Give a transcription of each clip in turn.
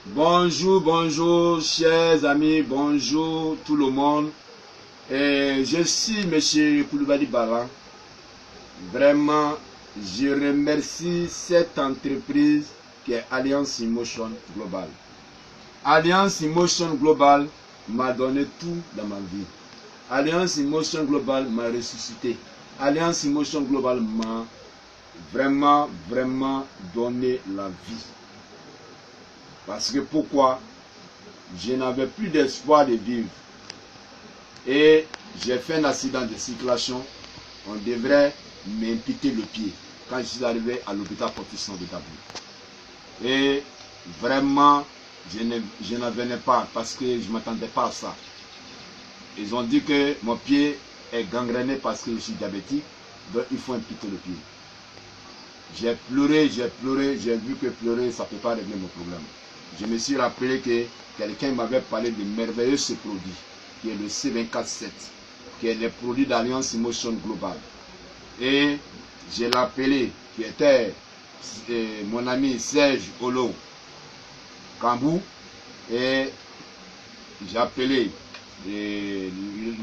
Bonjour, bonjour, chers amis, bonjour tout le monde. Je suis M. Coulibaly Bala. Vraiment, je remercie cette entreprise qui est Alliance Emotion Global. Alliance Emotion Global m'a donné tout dans ma vie. Alliance Emotion Global m'a ressuscité. Alliance Emotion Global m'a vraiment donné la vie. Parce que pourquoi? Je n'avais plus d'espoir de vivre. Et j'ai fait un accident de circulation. On devrait m'imputer le pied quand je suis arrivé à l'hôpital Protection de Gabou. Et vraiment, je n'en venais pas parce que je ne m'attendais pas à ça. Ils ont dit que mon pied est gangréné parce que je suis diabétique. Donc il faut imputer le pied. J'ai pleuré, j'ai vu que pleurer, ça ne peut pas régler mon problème. Je me suis rappelé que quelqu'un m'avait parlé de merveilleux ce produit, qui est le C247, qui est le produit d'Alliance Emotion Global. Et je l'ai appelé, qui était mon ami Serge Olo Kambou, et j'ai appelé le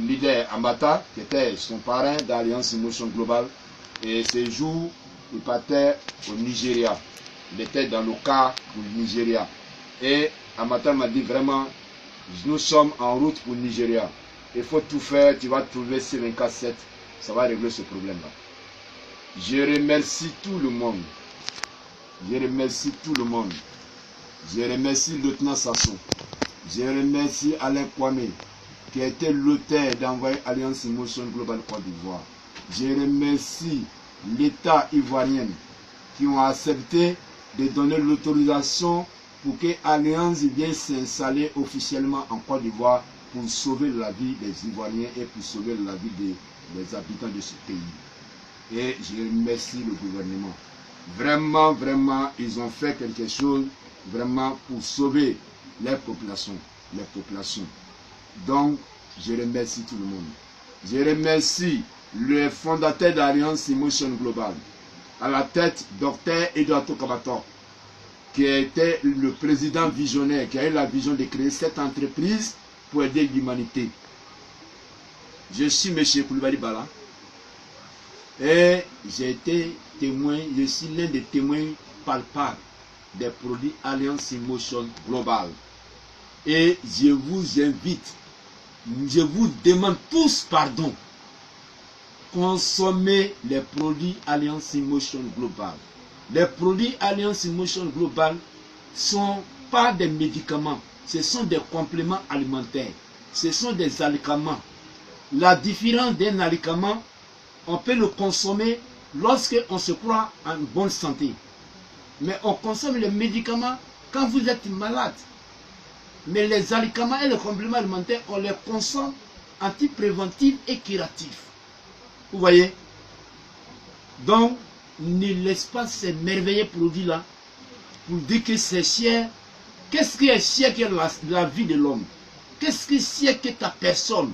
leader Ambata, qui était son parrain d'Alliance Emotion Global. Et ce jour, il partait au Nigeria. Il était dans le cas pour le Nigeria. Et Amata m'a dit vraiment, nous sommes en route pour le Nigeria. Il faut tout faire, tu vas trouver C247, ça va régler ce problème-là. Je remercie tout le monde. Je remercie tout le monde. Je remercie le lieutenant Sasson. Je remercie Alain Kwame, qui a été l'auteur d'envoyer Alliance Emotion Global Côte d'Ivoire. Je remercie l'État ivoirien qui ont accepté de donner l'autorisation pour que Alliance vienne s'installer officiellement en Côte d'Ivoire pour sauver la vie des Ivoiriens et pour sauver la vie des habitants de ce pays. Et je remercie le gouvernement. Vraiment, ils ont fait quelque chose vraiment pour sauver les populations. Donc, je remercie tout le monde. Je remercie le fondateur d'Alliance Emotion Global, à la tête Dr Eduardo Kabato, qui était le président visionnaire, qui a eu la vision de créer cette entreprise pour aider l'humanité. Je suis M. Coulibaly Bala et j'ai été témoin, je suis l'un des témoins palpables des produits Alliance Emotion Global. Et je vous invite, je vous demande tous pardon. Consommez les produits Alliance Emotion Global. Les produits Alliance Emotion Global ne sont pas des médicaments, ce sont des compléments alimentaires, ce sont des alicaments. La différence d'un alicament, on peut le consommer lorsque on se croit en bonne santé. Mais on consomme les médicaments quand vous êtes malade. Mais les alicaments et les compléments alimentaires, on les consomme antipréventifs et curatifs. Vous voyez? Donc, ne laisse pas ces merveilleux produits-là pour dire que c'est cher. Qu'est-ce qui est cher que la vie de l'homme? Qu'est-ce qui est cher que ta personne?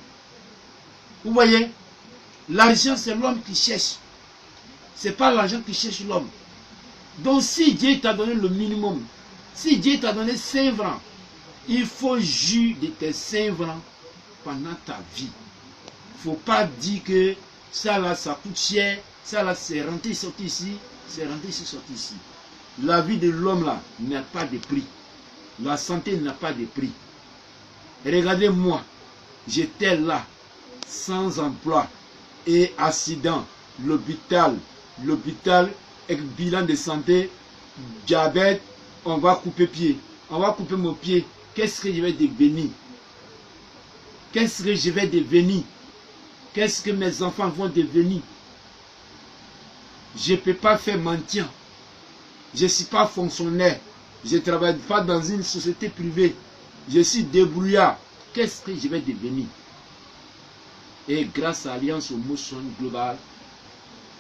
Vous voyez? L'argent, c'est l'homme qui cherche. Ce n'est pas l'argent qui cherche l'homme. Donc, si Dieu t'a donné le minimum, si Dieu t'a donné 5 francs, il faut jouir de tes 5 francs pendant ta vie. Il ne faut pas dire que ça là, ça coûte cher, ça là, c'est rentré, sorti ici, c'est rentré, c'est sorti ici. La vie de l'homme là n'a pas de prix. La santé n'a pas de prix. Regardez-moi, j'étais là, sans emploi et accident, l'hôpital, avec bilan de santé, diabète, on va couper pied, on va couper mon pied. Qu'est-ce que je vais devenir? Qu'est-ce que je vais devenir? Qu'est-ce que mes enfants vont devenir? Je ne peux pas faire maintien. Je ne suis pas fonctionnaire. Je ne travaille pas dans une société privée. Je suis débrouillard. Qu'est-ce que je vais devenir? Et grâce à Alliance Emotion Global,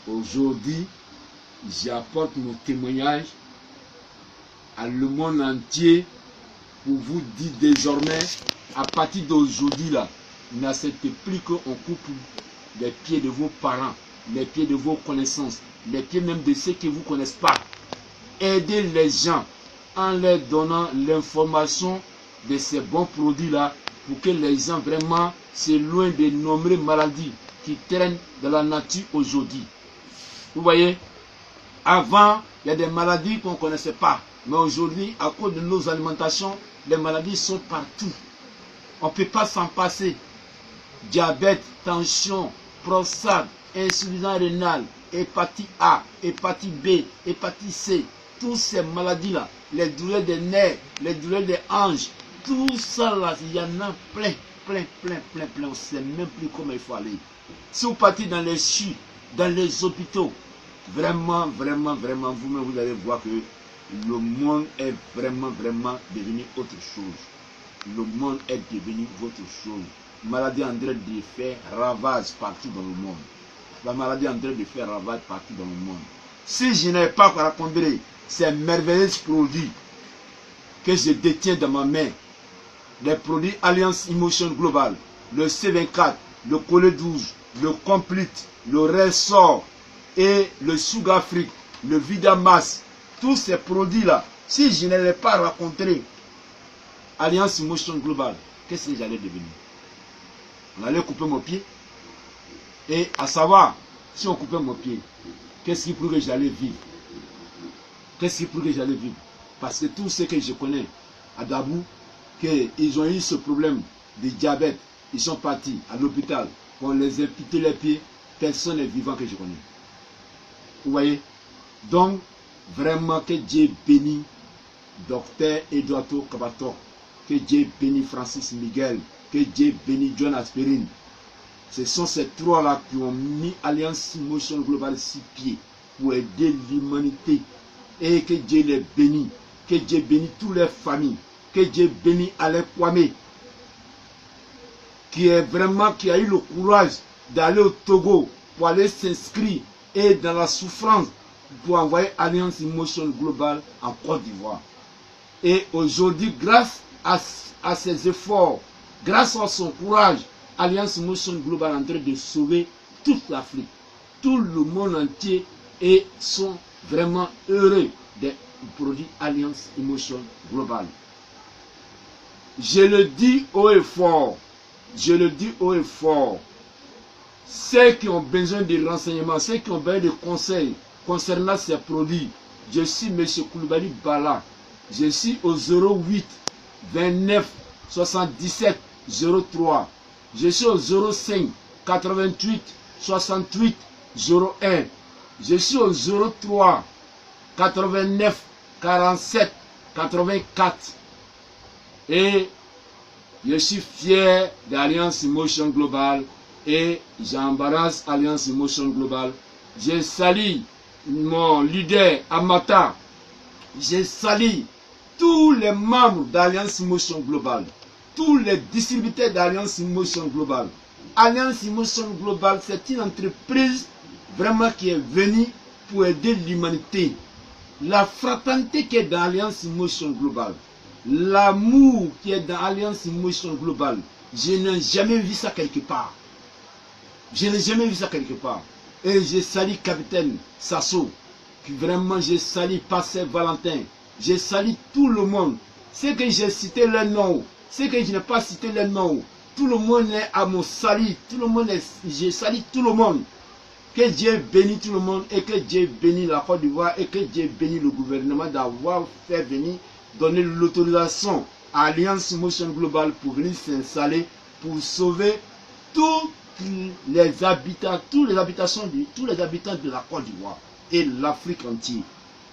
aujourd'hui, j'apporte mon témoignage à le monde entier pour vous dire désormais, à partir d'aujourd'hui là, n'acceptez plus qu'on coupe les pieds de vos parents, les pieds de vos connaissances, les pieds même de ceux qui ne vous connaissent pas. Aidez les gens. en leur donnant l'information de ces bons produits-là pour que les gens vraiment s'éloignent des nombreuses maladies qui traînent dans la nature aujourd'hui. Vous voyez, avant, il y a des maladies qu'on ne connaissait pas. Mais aujourd'hui, à cause de nos alimentations, les maladies sont partout. On ne peut pas s'en passer. Diabète, tension, prostate, insuffisance rénale, hépatite A, hépatite B, hépatite C, toutes ces maladies-là, les douleurs des nerfs, les douleurs des hanches, tout ça là, il y en a plein. On ne sait même plus comment il faut aller. Si vous partez dans les CHU, dans les hôpitaux, vraiment, vous-même, vous allez voir que le monde est vraiment devenu autre chose. Le monde est devenu autre chose. La maladie est en train de faire ravage partout dans le monde. La maladie est en train de faire ravage partout dans le monde. Si je n'avais pas raconté ces merveilleux produits que je détiens dans ma main, les produits Alliance Emotion Global, le C24, le Collet 12, le Complete, le Ressort et le Sugar Afrique, le Vidamas, tous ces produits-là, si je n'avais pas raconté Alliance Emotion Global, qu'est-ce que j'allais devenir? On allait couper mon pied. Et à savoir, si on coupait mon pied, qu'est-ce qui prouve que j'allais vivre? Qu'est-ce qui prouve que j'allais vivre? Parce que tous ceux que je connais à Dabou, qu'ils ont eu ce problème de diabète, ils sont partis à l'hôpital, on les a amputé les pieds, personne n'est vivant que je connais. Vous voyez? Donc, vraiment que Dieu bénisse Docteur Eduardo Kabato, que Dieu bénisse Francis Miguel, que Dieu bénisse John Aspirine. Ce sont ces trois-là qui ont mis Alliance Emotion Global sur pied pour aider l'humanité. Et que Dieu les bénisse, que Dieu bénisse toutes les familles, que Dieu bénisse Alain Kwame, qui a eu le courage d'aller au Togo pour aller s'inscrire et dans la souffrance pour envoyer Alliance Emotion Global en Côte d'Ivoire. Et aujourd'hui, grâce à ses efforts, grâce à son courage, Alliance Emotion Global est en train de sauver toute l'Afrique, tout le monde entier, et sont vraiment heureux des produits Alliance Emotion Global. Je le dis haut et fort, ceux qui ont besoin de renseignements, ceux qui ont besoin de conseils concernant ces produits, je suis M. Koulibaly Bala, je suis au 08 29 77 03, je suis au 05 88 68 01, je suis au 03 89 47 84 et je suis fier d'Alliance Emotion Global et j'embrasse Alliance Emotion Global. Je salue mon leader Amata, je salue tous les membres d'Alliance Emotion Global, tous les distributeurs d'Alliance Emotion Global. Alliance Emotion Global, c'est une entreprise vraiment qui est venue pour aider l'humanité. La fraternité qui est dans Alliance Emotion Global, l'amour qui est dans Alliance Emotion Global, je n'ai jamais vu ça quelque part. Je n'ai jamais vu ça quelque part. Et je salue Capitaine Sasso, qui vraiment je salue Pasteur Valentin, je salue tout le monde. Ceux que j'ai cité leur nom, ceux que je n'ai pas cité leur nom, tout le monde est à mon salut, tout le monde est, je salue tout le monde. Que Dieu bénisse tout le monde et que Dieu bénisse la Côte d'Ivoire et que Dieu bénisse le gouvernement d'avoir fait venir, donner l'autorisation à Alliance Emotion Global pour venir s'installer, pour sauver tous les habitants, tous les habitants de la Côte d'Ivoire et l'Afrique entière.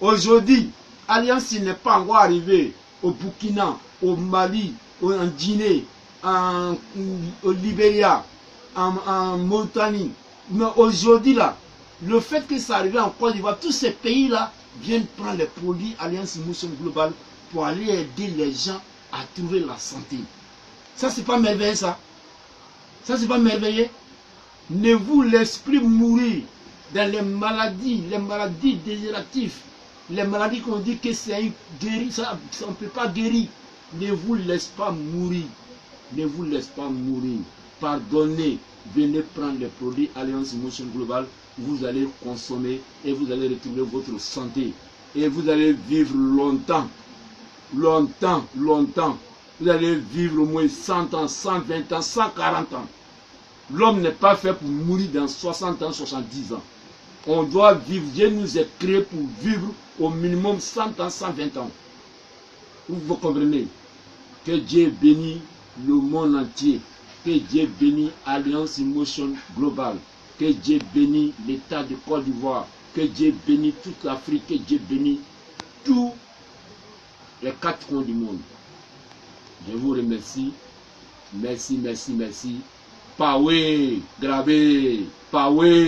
Aujourd'hui, Alliance n'est pas encore arrivée au Burkina, au Mali, en Guinée, au Libéria, en Mauritanie. Mais aujourd'hui, là, le fait que ça arrive en Côte d'Ivoire, tous ces pays-là viennent prendre les produits Alliance Emotion Global pour aller aider les gens à trouver la santé. Ça, c'est pas merveilleux, ça. Ça, c'est pas merveilleux. Ne vous laissez plus mourir dans les maladies dégénératives, les maladies qu'on dit que c'est guéri, ça on ne peut pas guérir. Ne vous laissez pas mourir. Ne vous laissez pas mourir. Pardonnez. Venez prendre les produits Alliance Emotion Global. Vous allez consommer et vous allez retrouver votre santé. Et vous allez vivre longtemps. longtemps, longtemps. Vous allez vivre au moins 100 ans, 120 ans, 140 ans. L'homme n'est pas fait pour mourir dans 60 ans, 70 ans. On doit vivre, Dieu nous a créés pour vivre au minimum 100 ans, 120 ans. Vous comprenez? Que Dieu bénisse le monde entier. Que Dieu bénisse Alliance Emotion Global. Que Dieu bénisse l'État de Côte d'Ivoire. Que Dieu bénisse toute l'Afrique. Que Dieu bénisse tous les 4 coins du monde. Je vous remercie. Merci, merci, merci. Paoué, gravé, Paoué.